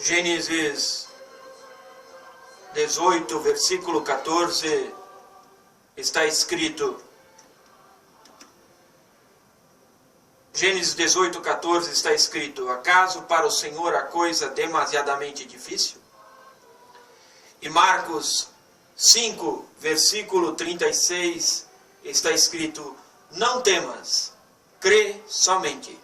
Gênesis 18, versículo 14, está escrito: Gênesis 18, 14 está escrito: acaso para o Senhor a coisa demasiadamente difícil? E Marcos 5, versículo 36 está escrito: não temas, crê somente.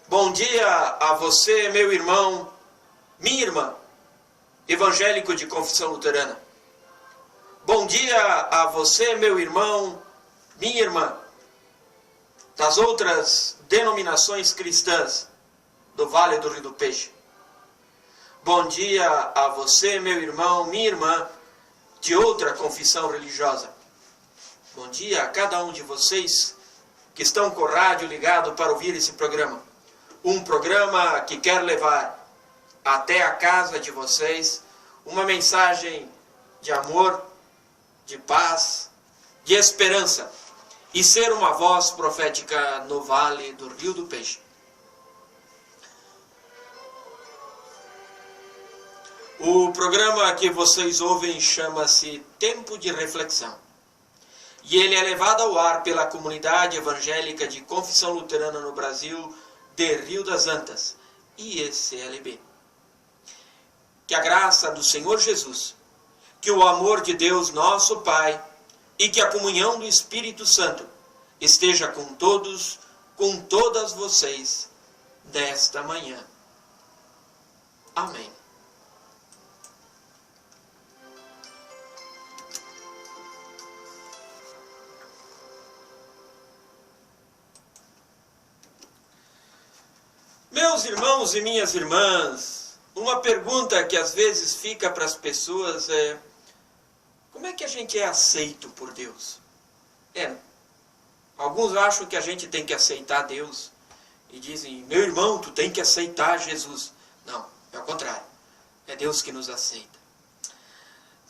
Bom dia a você, meu irmão, minha irmã, evangélico de confissão luterana. Bom dia a você, meu irmão, minha irmã, das outras denominações cristãs do Vale do Rio do Peixe. Bom dia a você, meu irmão, minha irmã, de outra confissão religiosa. Bom dia a cada um de vocês que estão com o rádio ligado para ouvir esse programa. Um programa que quer levar até a casa de vocês uma mensagem de amor, de paz, de esperança e ser uma voz profética no Vale do Rio do Peixe. O programa que vocês ouvem chama-se Tempo de Reflexão. E ele é levado ao ar pela comunidade evangélica de confissão luterana no Brasil, de Rio das Antas, IECLB. Que a graça do Senhor Jesus, que o amor de Deus nosso Pai e que a comunhão do Espírito Santo esteja com todos, com todas vocês, nesta manhã. Amém. Meus irmãos e minhas irmãs, uma pergunta que às vezes fica para as pessoas é: como é que a gente é aceito por Deus? Alguns acham que a gente tem que aceitar Deus e dizem: meu irmão, tu tem que aceitar Jesus. Não, é o contrário. É Deus que nos aceita.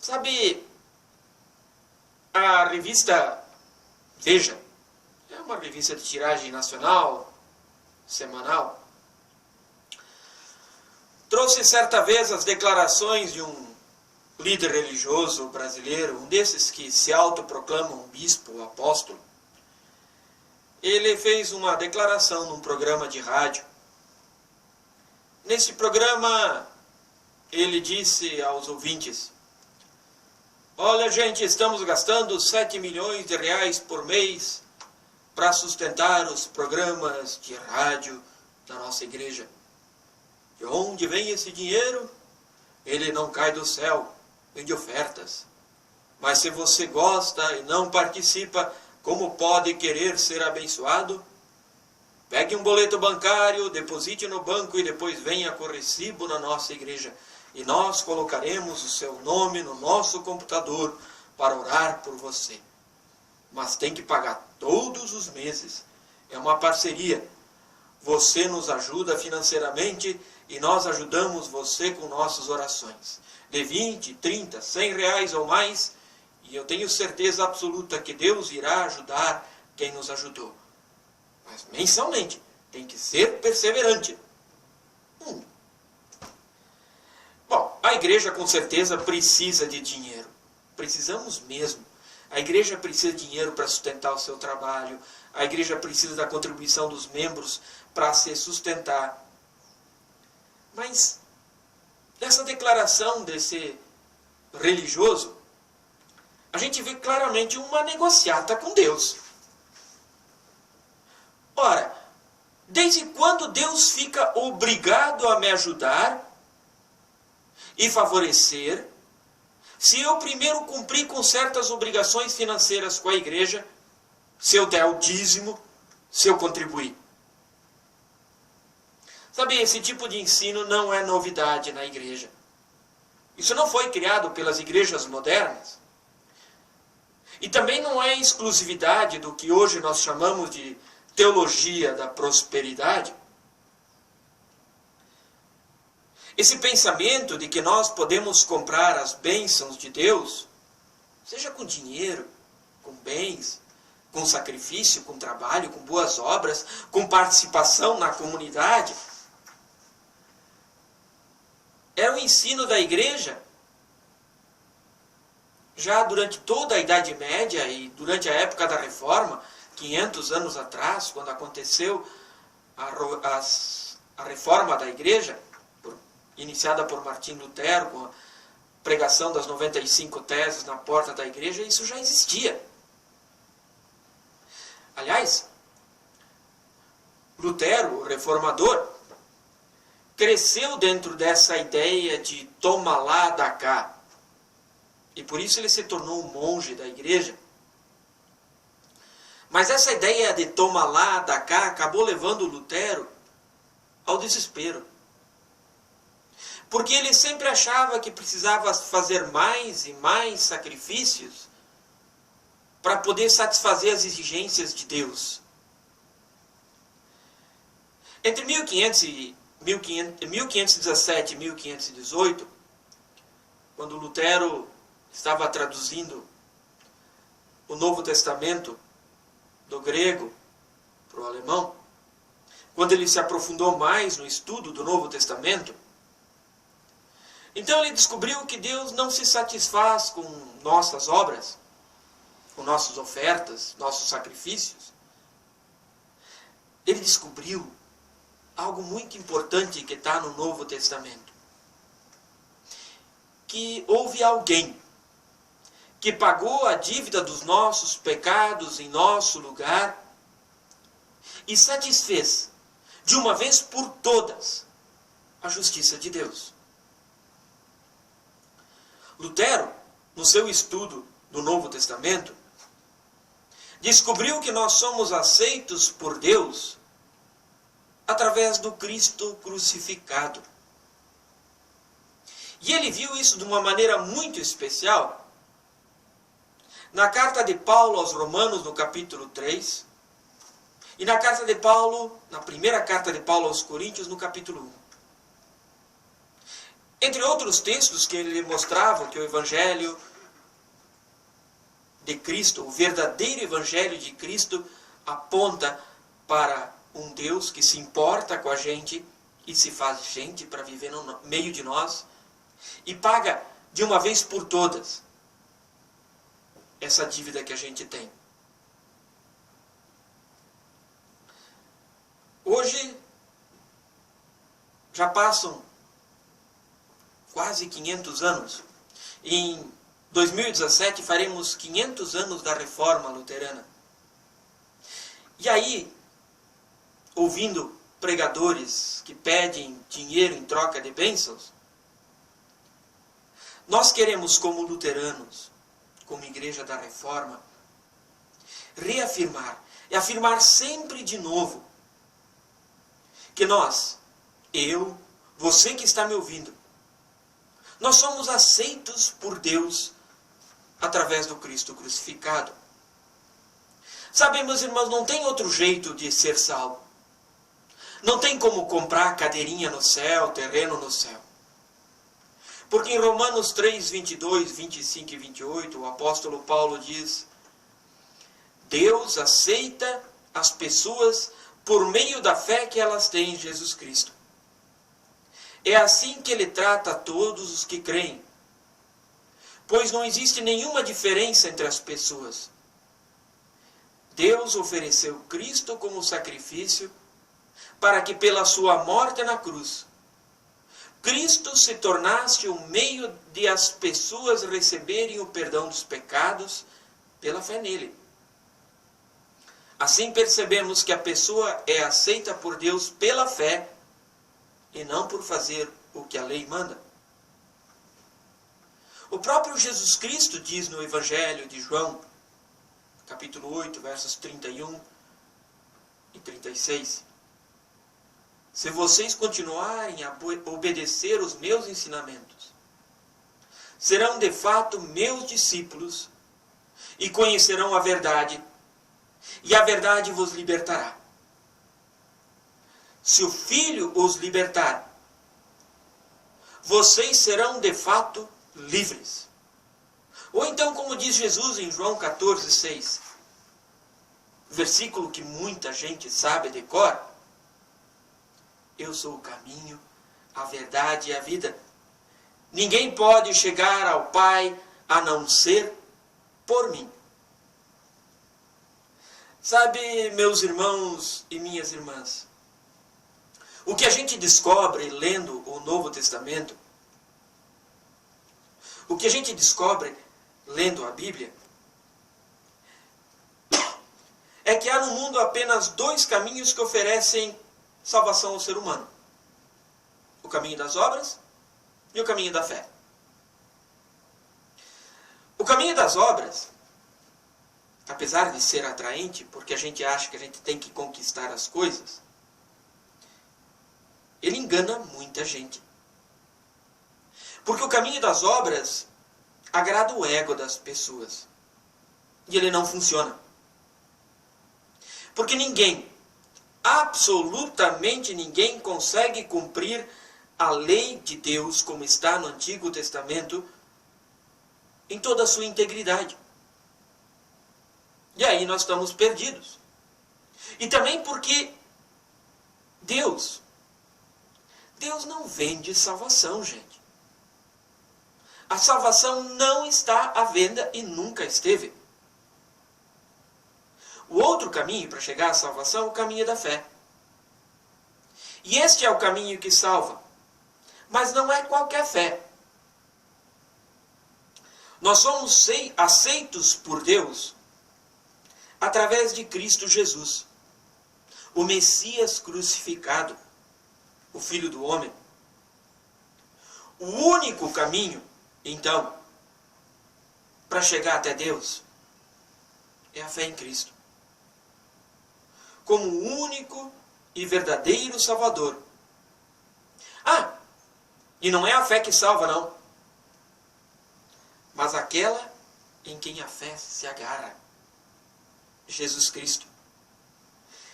Sabe, a revista Veja, é uma revista de tiragem nacional, semanal, trouxe certa vez as declarações de um líder religioso brasileiro, um desses que se autoproclamam bispo ou apóstolo. Ele fez uma declaração num programa de rádio. Nesse programa, ele disse aos ouvintes: olha, gente, estamos gastando 7 milhões de reais por mês para sustentar os programas de rádio da nossa igreja. De onde vem esse dinheiro? Ele não cai do céu, vem de ofertas. Mas se você gosta e não participa, como pode querer ser abençoado? Pegue um boleto bancário, deposite no banco e depois venha com recibo na nossa igreja. E nós colocaremos o seu nome no nosso computador para orar por você. Mas tem que pagar todos os meses. É uma parceria. Você nos ajuda financeiramente e nós ajudamos você com nossas orações. De 20, 30, 100 reais ou mais, e eu tenho certeza absoluta que Deus irá ajudar quem nos ajudou. Mas mensalmente, tem que ser perseverante. Bom, a igreja com certeza precisa de dinheiro. Precisamos mesmo. A igreja precisa de dinheiro para sustentar o seu trabalho. A igreja precisa da contribuição dos membros para se sustentar. Mas, nessa declaração desse religioso, a gente vê claramente uma negociata com Deus. Ora, desde quando Deus fica obrigado a me ajudar e favorecer, se eu primeiro cumprir com certas obrigações financeiras com a igreja, se eu der o dízimo, se eu contribuir? Sabe, esse tipo de ensino não é novidade na igreja. Isso não foi criado pelas igrejas modernas. E também não é exclusividade do que hoje nós chamamos de teologia da prosperidade. Esse pensamento de que nós podemos comprar as bênçãos de Deus, seja com dinheiro, com bens, com sacrifício, com trabalho, com boas obras, com participação na comunidade. Era o ensino da igreja, já durante toda a Idade Média e durante a época da Reforma, 500 anos atrás, quando aconteceu a reforma da igreja, iniciada por Martim Lutero, com a pregação das 95 teses na porta da igreja, isso já existia. Aliás, Lutero, o reformador, cresceu dentro dessa ideia de toma lá, dá cá. E por isso ele se tornou um monge da igreja. Mas essa ideia de toma lá, dá cá, acabou levando Lutero ao desespero. Porque ele sempre achava que precisava fazer mais e mais sacrifícios para poder satisfazer as exigências de Deus. Entre 1517 e 1518, quando Lutero estava traduzindo o Novo Testamento do grego para o alemão, quando ele se aprofundou mais no estudo do Novo Testamento, então ele descobriu que Deus não se satisfaz com nossas obras, com nossas ofertas, nossos sacrifícios. Ele descobriu algo muito importante que está no Novo Testamento. Que houve alguém que pagou a dívida dos nossos pecados em nosso lugar e satisfez, de uma vez por todas, a justiça de Deus. Lutero, no seu estudo do Novo Testamento, descobriu que nós somos aceitos por Deus através do Cristo crucificado. E ele viu isso de uma maneira muito especial na carta de Paulo aos Romanos, no capítulo 3, e na carta de Paulo, na primeira carta de Paulo aos Coríntios, no capítulo 1. Entre outros textos que ele mostrava que o Evangelho de Cristo, o verdadeiro Evangelho de Cristo, aponta para um Deus que se importa com a gente e se faz gente para viver no meio de nós e paga de uma vez por todas essa dívida que a gente tem. Hoje já passam quase 500 anos. Em 2017 faremos 500 anos da Reforma Luterana. E aí, ouvindo pregadores que pedem dinheiro em troca de bênçãos, nós queremos, como luteranos, como Igreja da Reforma, reafirmar e afirmar sempre de novo que nós, eu, você que está me ouvindo, nós somos aceitos por Deus através do Cristo crucificado. Sabe, meus irmãos, não tem outro jeito de ser salvo. Não tem como comprar cadeirinha no céu, terreno no céu. Porque em Romanos 3, 22, 25 e 28, o apóstolo Paulo diz: Deus aceita as pessoas por meio da fé que elas têm em Jesus Cristo. É assim que ele trata a todos os que creem. Pois não existe nenhuma diferença entre as pessoas. Deus ofereceu Cristo como sacrifício para que pela sua morte na cruz, Cristo se tornasse o meio de as pessoas receberem o perdão dos pecados pela fé nele. Assim percebemos que a pessoa é aceita por Deus pela fé e não por fazer o que a lei manda. O próprio Jesus Cristo diz no Evangelho de João, capítulo 8, versos 31 e 36, se vocês continuarem a obedecer os meus ensinamentos, serão de fato meus discípulos e conhecerão a verdade, e a verdade vos libertará. Se o Filho os libertar, vocês serão de fato livres. Ou então, como diz Jesus em João 14, 6, versículo que muita gente sabe de cor. Eu sou o caminho, a verdade e a vida. Ninguém pode chegar ao Pai a não ser por mim. Sabe, meus irmãos e minhas irmãs, o que a gente descobre lendo o Novo Testamento, o que a gente descobre lendo a Bíblia, é que há no mundo apenas dois caminhos que oferecem salvação ao ser humano: o caminho das obras e o caminho da fé. O caminho das obras, apesar de ser atraente, porque a gente acha que a gente tem que conquistar as coisas, ele engana muita gente. Porque o caminho das obras agrada o ego das pessoas. E ele não funciona. Porque ninguém, absolutamente ninguém, consegue cumprir a lei de Deus, como está no Antigo Testamento, em toda a sua integridade. E aí nós estamos perdidos. E também porque Deus não vende salvação, gente. A salvação não está à venda e nunca esteve. O outro caminho para chegar à salvação é o caminho da fé. E este é o caminho que salva. Mas não é qualquer fé. Nós somos aceitos por Deus através de Cristo Jesus, o Messias crucificado, o Filho do Homem. O único caminho, então, para chegar até Deus é a fé em Cristo, como o único e verdadeiro Salvador. E não é a fé que salva, não, mas aquela em quem a fé se agarra: Jesus Cristo.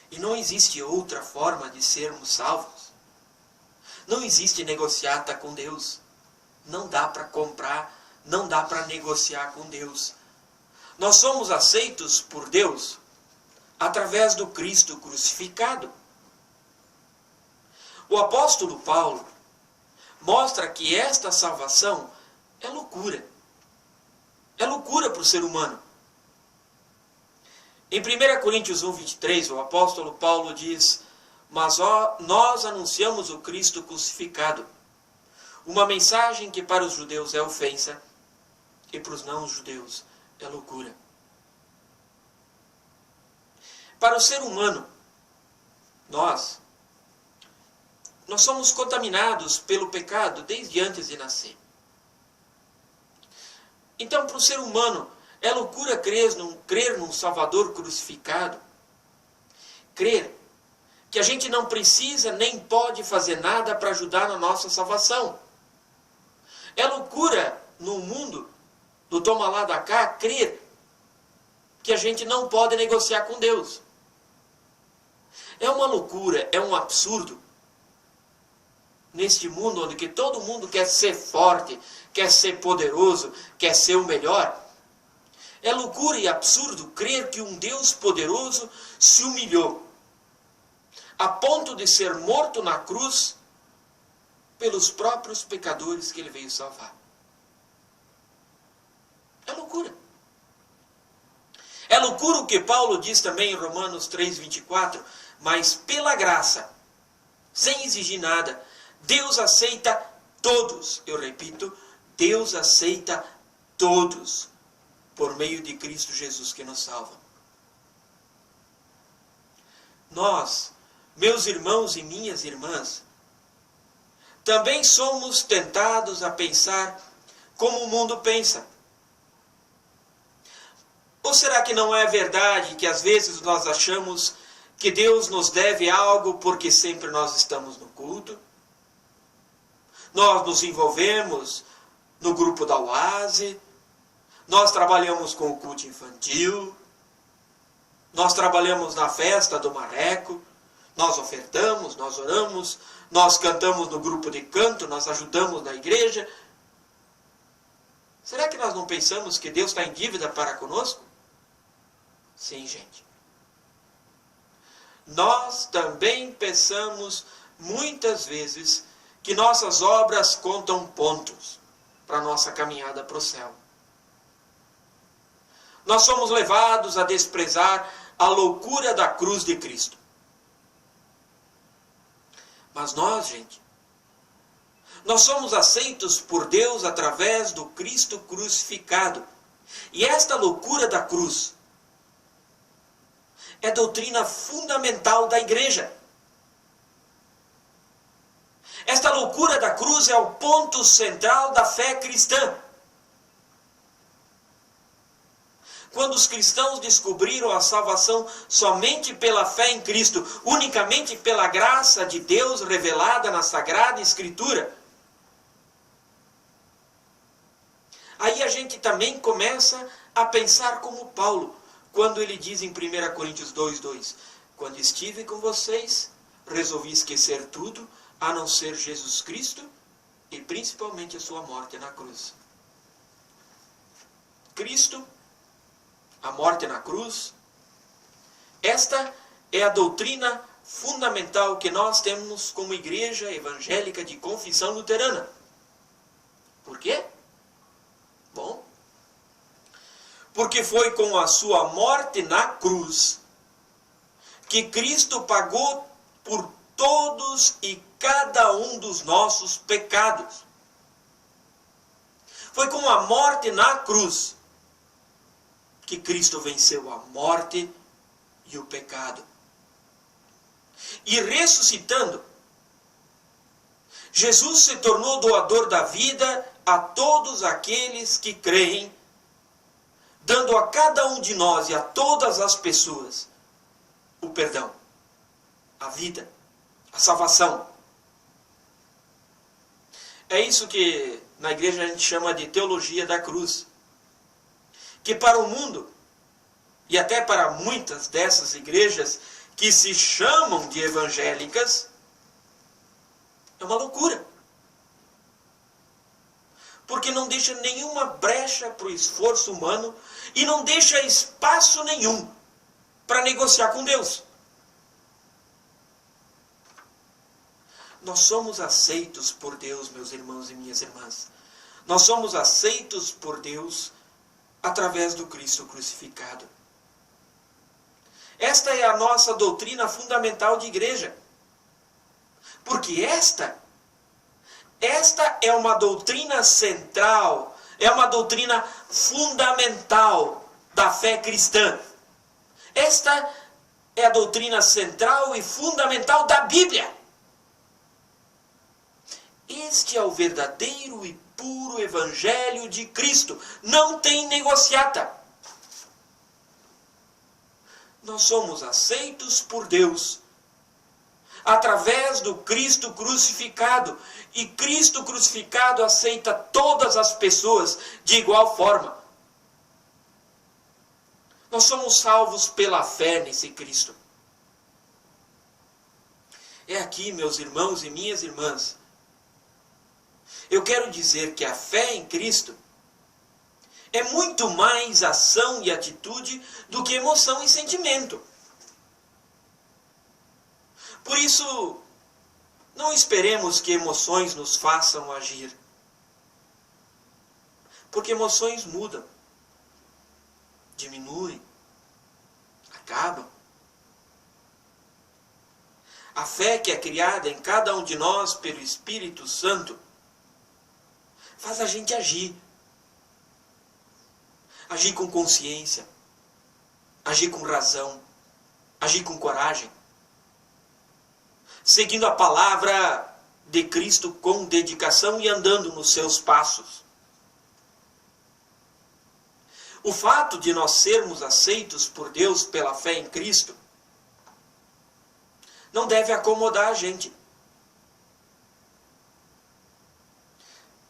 E não existe outra forma de sermos salvos. Não existe negociata com Deus. Não dá para comprar, não dá para negociar com Deus. Nós somos aceitos por Deus através do Cristo crucificado. O apóstolo Paulo mostra que esta salvação é loucura. É loucura para o ser humano. Em 1 Coríntios 1:23, o apóstolo Paulo diz: mas nós anunciamos o Cristo crucificado, uma mensagem que para os judeus é ofensa e para os não-judeus é loucura. Para o ser humano, nós somos contaminados pelo pecado desde antes de nascer. Então, para o ser humano, é loucura crer num Salvador crucificado. Crer que a gente não precisa nem pode fazer nada para ajudar na nossa salvação. É loucura no mundo do toma lá da cá crer que a gente não pode negociar com Deus. É uma loucura, é um absurdo. Neste mundo onde que todo mundo quer ser forte, quer ser poderoso, quer ser o melhor. É loucura e absurdo crer que um Deus poderoso se humilhou a ponto de ser morto na cruz pelos próprios pecadores que ele veio salvar. É loucura. É loucura o que Paulo diz também em Romanos 3:24, mas pela graça, sem exigir nada, Deus aceita todos. Eu repito, Deus aceita todos por meio de Cristo Jesus que nos salva. Nós, meus irmãos e minhas irmãs, também somos tentados a pensar como o mundo pensa. Ou será que não é verdade que às vezes nós achamos que Deus nos deve algo porque sempre nós estamos no culto? Nós nos envolvemos no grupo da Oase, nós trabalhamos com o culto infantil, nós trabalhamos na festa do Marreco, nós ofertamos, nós oramos, nós cantamos no grupo de canto, nós ajudamos na igreja. Será que nós não pensamos que Deus está em dívida para conosco? Sim, gente. nós também pensamos muitas vezes que nossas obras contam pontos para a nossa caminhada para o céu. Nós somos levados a desprezar a loucura da cruz de Cristo. Mas nós, gente, nós somos aceitos por Deus através do Cristo crucificado. E esta loucura da cruz é doutrina fundamental da igreja. Esta loucura da cruz é o ponto central da fé cristã. Quando os cristãos descobriram a salvação somente pela fé em Cristo, unicamente pela graça de Deus revelada na Sagrada Escritura, aí a gente também começa a pensar como Paulo, quando ele diz em 1 Coríntios 2:2, quando estive com vocês, resolvi esquecer tudo, a não ser Jesus Cristo e principalmente a sua morte na cruz. Cristo, a morte na cruz, esta é a doutrina fundamental que nós temos como igreja evangélica de confissão luterana. Por quê? Bom, porque foi com a sua morte na cruz que Cristo pagou por todos e cada um dos nossos pecados. Foi com a morte na cruz que Cristo venceu a morte e o pecado. E ressuscitando, Jesus se tornou doador da vida a todos aqueles que creem, dando a cada um de nós e a todas as pessoas o perdão, a vida, a salvação. É isso que na igreja a gente chama de teologia da cruz. Que para o mundo, e até para muitas dessas igrejas que se chamam de evangélicas, é uma loucura. Porque não deixa nenhuma brecha para o esforço humano e não deixa espaço nenhum para negociar com Deus. Nós somos aceitos por Deus, meus irmãos e minhas irmãs. Nós somos aceitos por Deus através do Cristo crucificado. Esta é a nossa doutrina fundamental de igreja. Porque esta é uma doutrina central, é uma doutrina fundamental da fé cristã. Esta é a doutrina central e fundamental da Bíblia. Este é o verdadeiro e puro Evangelho de Cristo. Não tem negociata. Nós somos aceitos por Deus através do Cristo crucificado. E Cristo crucificado aceita todas as pessoas de igual forma. Nós somos salvos pela fé nesse Cristo. É aqui, meus irmãos e minhas irmãs, eu quero dizer que a fé em Cristo é muito mais ação e atitude do que emoção e sentimento. Por isso, não esperemos que emoções nos façam agir. Porque emoções mudam, diminuem, acabam. A fé que é criada em cada um de nós pelo Espírito Santo faz a gente agir. Agir com consciência, agir com razão, agir com coragem. Seguindo a palavra de Cristo com dedicação e andando nos seus passos. O fato de nós sermos aceitos por Deus pela fé em Cristo não deve acomodar a gente.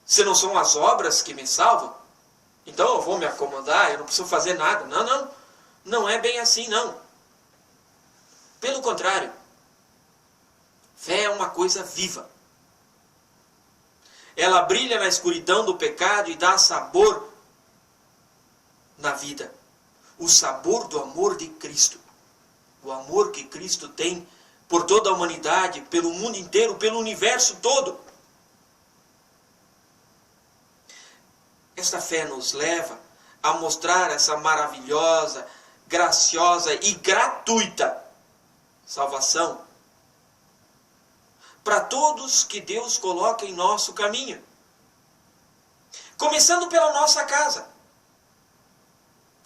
Se não são as obras que me salvam, então eu vou me acomodar, eu não preciso fazer nada. Não. Não é bem assim, não. Pelo contrário. Fé é uma coisa viva. Ela brilha na escuridão do pecado e dá sabor na vida. O sabor do amor de Cristo. do amor que Cristo tem por toda a humanidade, pelo mundo inteiro, pelo universo todo. Esta fé nos leva a mostrar essa maravilhosa, graciosa e gratuita salvação para todos que Deus coloca em nosso caminho. Começando pela nossa casa,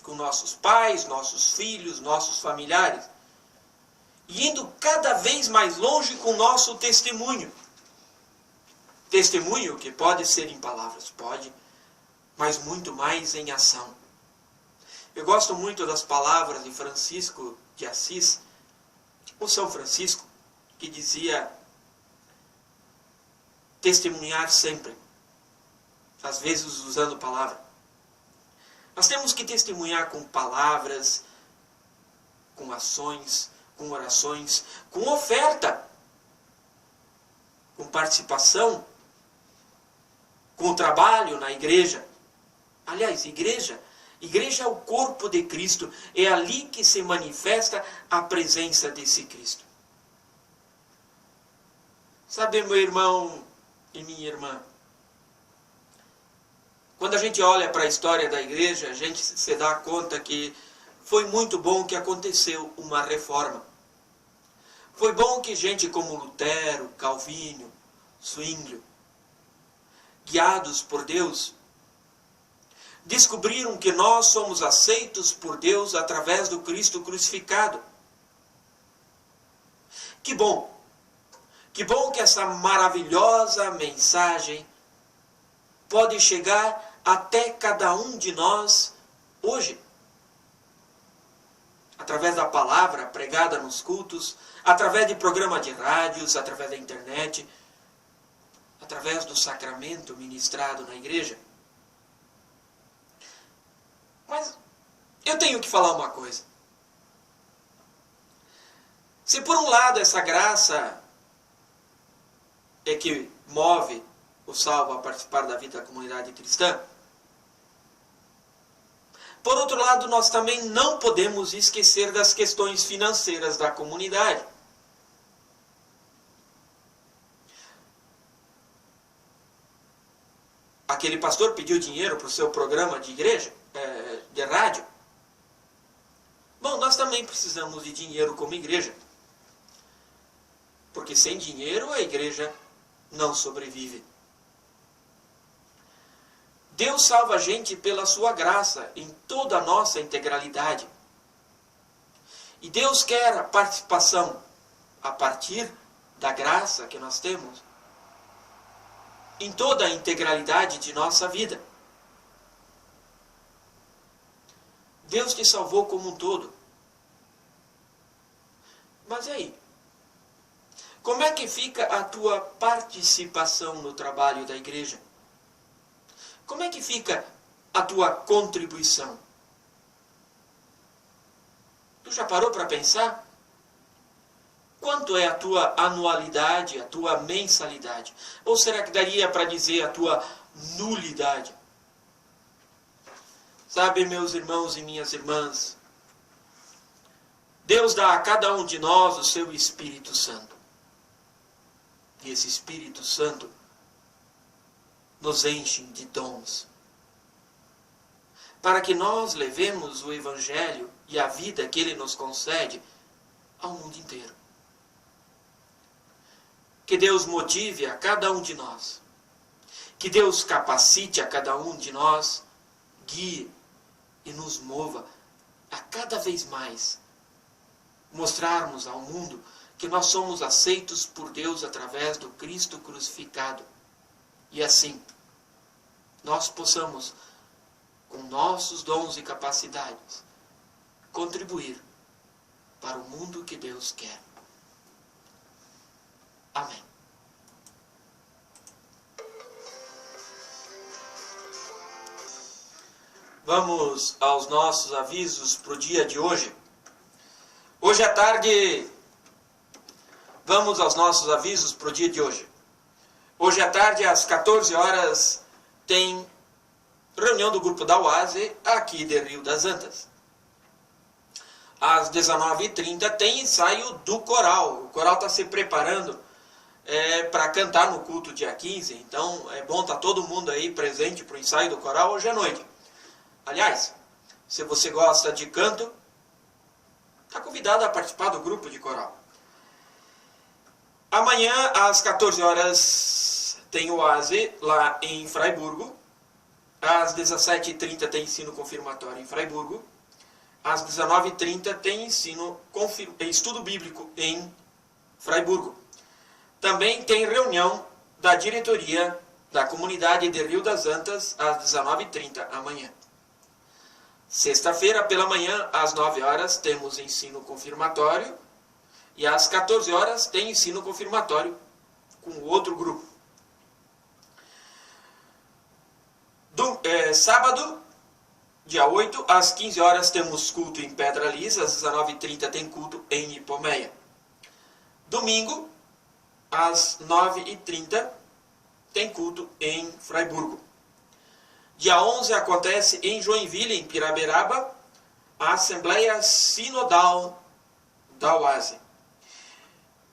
com nossos pais, nossos filhos, nossos familiares, e indo cada vez mais longe com nosso testemunho. Testemunho que pode ser em palavras, pode, mas muito mais em ação. Eu gosto muito das palavras de Francisco de Assis, o São Francisco, que dizia testemunhar sempre, às vezes usando palavra. Nós temos que testemunhar com palavras, com ações, com orações, com oferta, com participação, com o trabalho na igreja. Aliás, igreja é o corpo de Cristo, é ali que se manifesta a presença desse Cristo. Sabe, meu irmão e minha irmã, quando a gente olha para a história da igreja, a gente se dá conta que foi muito bom que aconteceu uma reforma. Foi bom que gente como Lutero, Calvino, Zwinglio, guiados por Deus, descobriram que nós somos aceitos por Deus através do Cristo crucificado. Que bom! Que bom que essa maravilhosa mensagem pode chegar até cada um de nós hoje. Através da palavra pregada nos cultos, através de programa de rádios, através da internet, através do sacramento ministrado na igreja. Mas eu tenho que falar uma coisa. Se por um lado essa graça é que move o salvo a participar da vida da comunidade cristã, por outro lado, nós também não podemos esquecer das questões financeiras da comunidade. Aquele pastor pediu dinheiro para o seu programa de igreja, de rádio. Bom, nós também precisamos de dinheiro como igreja. Porque sem dinheiro a igreja não sobrevive. Deus salva a gente pela sua graça em toda a nossa integralidade. E Deus quer a participação a partir da graça que nós temos em toda a integralidade de nossa vida. Deus te salvou como um todo. Mas e aí? Como é que fica a tua participação no trabalho da igreja? Como é que fica a tua contribuição? Tu já parou para pensar? Quanto é a tua anualidade, a tua mensalidade? Ou será que daria para dizer a tua nulidade? Sabe, meus irmãos e minhas irmãs, Deus dá a cada um de nós o seu Espírito Santo. E esse Espírito Santo nos enche de dons, para que nós levemos o Evangelho e a vida que Ele nos concede ao mundo inteiro. Que Deus motive a cada um de nós, que Deus capacite a cada um de nós, guie e nos mova a cada vez mais mostrarmos ao mundo que nós somos aceitos por Deus através do Cristo crucificado. E assim, nós possamos, com nossos dons e capacidades, contribuir para o mundo que Deus quer. Amém. Vamos aos nossos avisos para o dia de hoje. Hoje à tarde, vamos aos nossos avisos para o dia de hoje. Hoje à tarde, às 14 horas, tem reunião do grupo da UASE aqui de Rio das Antas. às 19h30 tem ensaio do coral. O coral está se preparando para cantar no culto dia 15. Então é bom estar todo mundo aí presente para o ensaio do coral hoje à noite. Aliás, se você gosta de canto, está convidado a participar do grupo de coral. Amanhã, às 14 horas, tem o oase lá em Fraiburgo. Às 17h30 tem ensino confirmatório em Fraiburgo. Às 19h30 tem estudo bíblico em Fraiburgo. Também tem reunião da diretoria da comunidade de Rio das Antas às 19h30 amanhã. Sexta-feira pela manhã, às 9 horas, temos ensino confirmatório. E às 14 horas tem ensino confirmatório com o outro grupo. Sábado, dia 8, às 15 horas temos culto em Pedra Lisa. Às 19h30 tem culto em Ipomeia. Domingo, às 9h30 tem culto em Fraiburgo. Dia 11 acontece em Joinville, em Piraberaba, a Assembleia Sinodal da oase.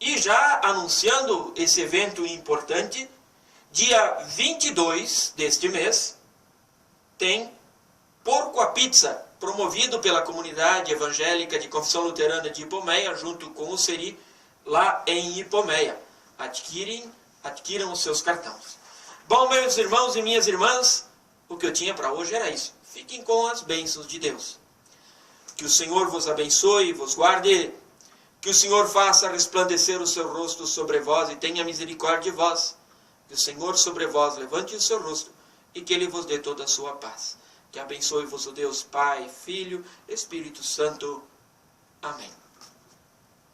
E já anunciando esse evento importante, dia 22 deste mês, tem Porco a Pizza, promovido pela comunidade evangélica de Confissão Luterana de Ipomeia, junto com o Seri, lá em Ipomeia. Adquiram os seus cartões. Bom, meus irmãos e minhas irmãs, o que eu tinha para hoje era isso. Fiquem com as bênçãos de Deus. Que o Senhor vos abençoe e vos guarde. Que o Senhor faça resplandecer o seu rosto sobre vós e tenha misericórdia de vós. Que o Senhor sobre vós levante o seu rosto e que Ele vos dê toda a sua paz. Que abençoe-vos o Deus Pai, Filho, Espírito Santo. Amém.